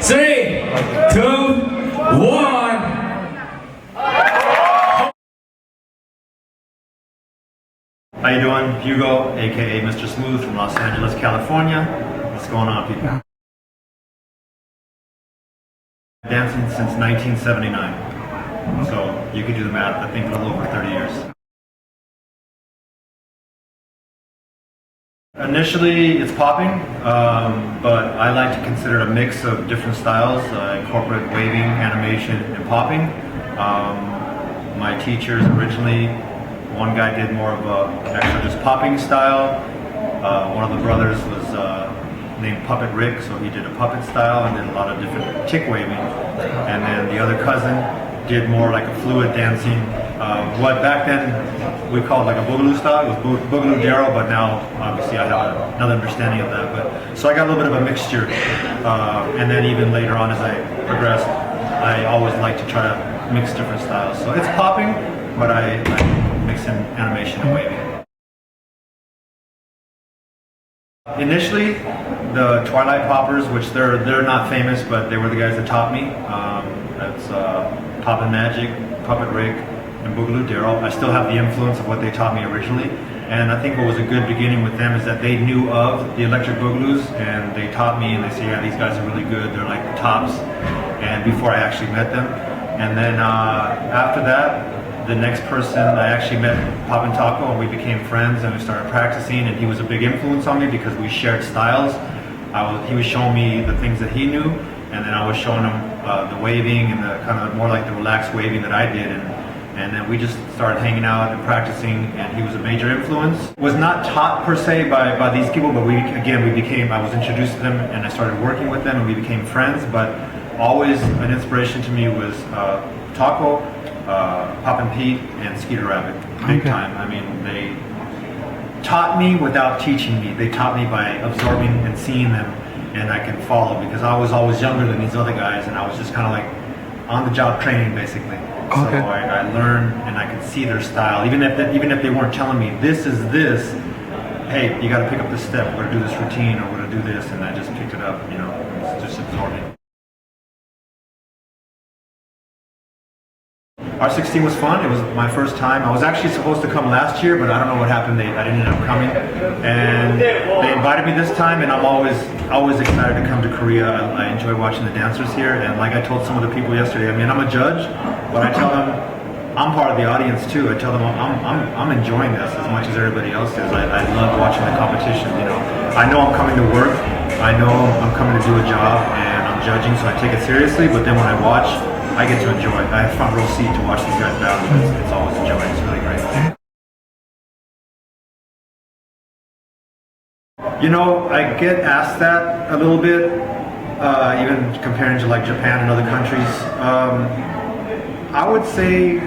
3, 2, 1. How you doing? Hugo, aka Mr. Smooth from Los Angeles, California. What's going on, people? Dancing since 1979. So you can do the math, I think a little over 30 years. Initially, it's popping, but I like to consider it a mix of different styles. I incorporate waving, animation, and popping. My teachers originally, one guy did more of a actually just popping style. One of the brothers was named Puppet Rick, so he did a puppet style and did a lot of different tick waving. And then the other cousin did more like a fluid dancing. What back then we called like a boogaloo style. It was boogaloo Darrow, but now obviously I have another understanding of that. But so I got a little bit of a mixture. And then even later on as I progressed, I always like to try to mix different styles. So it's popping, but I mix in animation and waving. Initially, the Twilight Poppers, which they're not famous, but they were the guys that taught me. That's Poppin' Magic, Puppet Rick, and Boogaloo Darrow. I still have the influence of what they taught me originally, and I think what was a good beginning with them is that they knew of the electric boogaloos, and they taught me, and they said, yeah, these guys are really good. They're like the tops. And before I actually met them, and then after that, the next person I actually met Poppin' Taco, and we became friends and we started practicing, and he was a big influence on me because we shared styles. He was showing me the things that he knew, and then I was showing him the waving and the kind of more like the relaxed waving that I did, and then we just started hanging out and practicing, and he was a major influence. Was not taught per se by these people, but I was introduced to them and I started working with them and we became friends, but always an inspiration to me was Taco, Poppin' Pete, and Skeeter Rabbit, big time. I mean, they taught me without teaching me. They taught me by absorbing and seeing them, and I can follow because I was always younger than these other guys, and I was just kind of like on-the-job training, basically. Okay. So I learned, and I could see their style, even if they weren't telling me this is this. Hey, you got to pick up this step. We're gonna do this routine, or we're gonna do this, and I just picked it up. You know, it's just absorbing. R16 was fun. It was my first time. I was actually supposed to come last year, but I don't know what happened. I didn't end up coming, and they invited me this time. And I'm always excited to come to Korea. I enjoy watching the dancers here, and like I told some of the people yesterday, I mean, I'm a judge, but I tell them I'm part of the audience too. I tell them I'm enjoying this as much as everybody else is. I love watching the competition. You know, I know I'm coming to work. I know I'm coming to do a job, and I'm judging, so I take it seriously. But then when I watch, I get to enjoy it. I have front row seat to watch these guys battle. It's always enjoying. It's really great. You know, I get asked that a little bit, even comparing to like Japan and other countries. I would say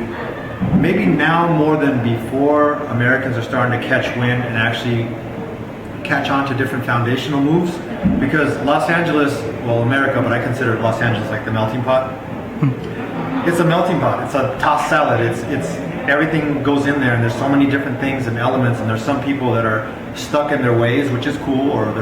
maybe now more than before, Americans are starting to catch wind and actually catch on to different foundational moves, because Los Angeles, well, America, but I consider Los Angeles like the melting pot. It's a melting pot. It's a tossed salad. It's everything goes in there, and there's so many different things and elements. And there's some people that are stuck in their ways, which is cool, or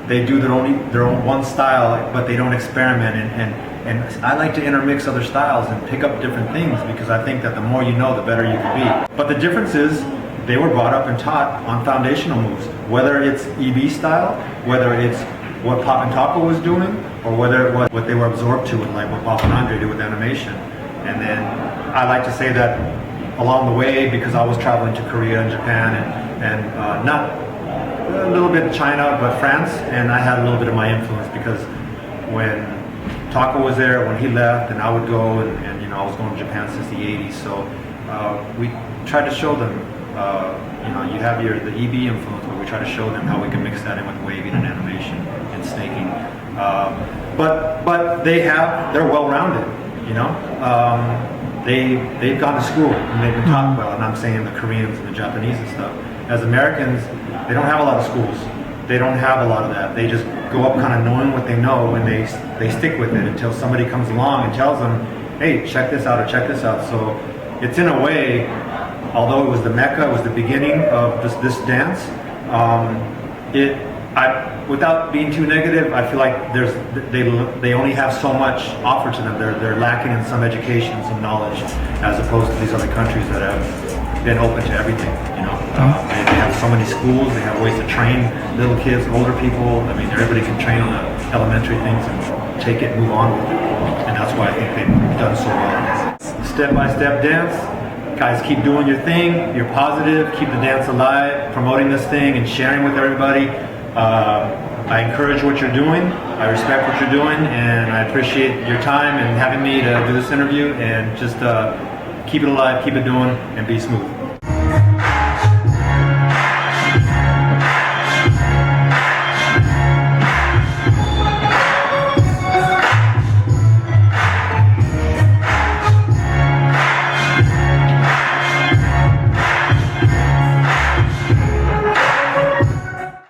they do their own one style, but they don't experiment. And I like to intermix other styles and pick up different things, because I think that the more you know, the better you can be. But the difference is they were brought up and taught on foundational moves, whether it's EB style, whether it's what Poppin' Taco was doing, or whether what they were absorbed to, like what Bob and Andre did with animation. And then I like to say that along the way, because I was traveling to Korea and Japan and not a little bit China, but France, and I had a little bit of my influence, because when Taco was there, when he left, and I would go, and you know, I was going to Japan since the 80s, so we tried to show them, you know, you have the EB influence, but we try to show them how we can mix that in with waving and animation and snaking. But they're well-rounded, you know. They've gone to school and they've been taught well, and I'm saying the Koreans and the Japanese and stuff. As Americans, they don't have a lot of schools. They don't have a lot of that. They just go up kind of knowing what they know, and they stick with it until somebody comes along and tells them, hey, check this out or check this out. So it's in a way, although it was the mecca, it was the beginning of this dance, without being too negative, I feel like they only have so much offered to them. They're lacking in some education, some knowledge, as opposed to these other countries that have been open to everything. They have so many schools. They have ways to train little kids, older people. I mean, everybody can train on the elementary things and take it, and move on with it, and that's why I think they've done so well. Step-by-step dance. Guys, keep doing your thing. You're positive. Keep the dance alive. Promoting this thing and sharing with everybody. I encourage what you're doing. I respect what you're doing, and I appreciate your time and having me to do this interview. And just keep it alive, keep it doing, and be smooth.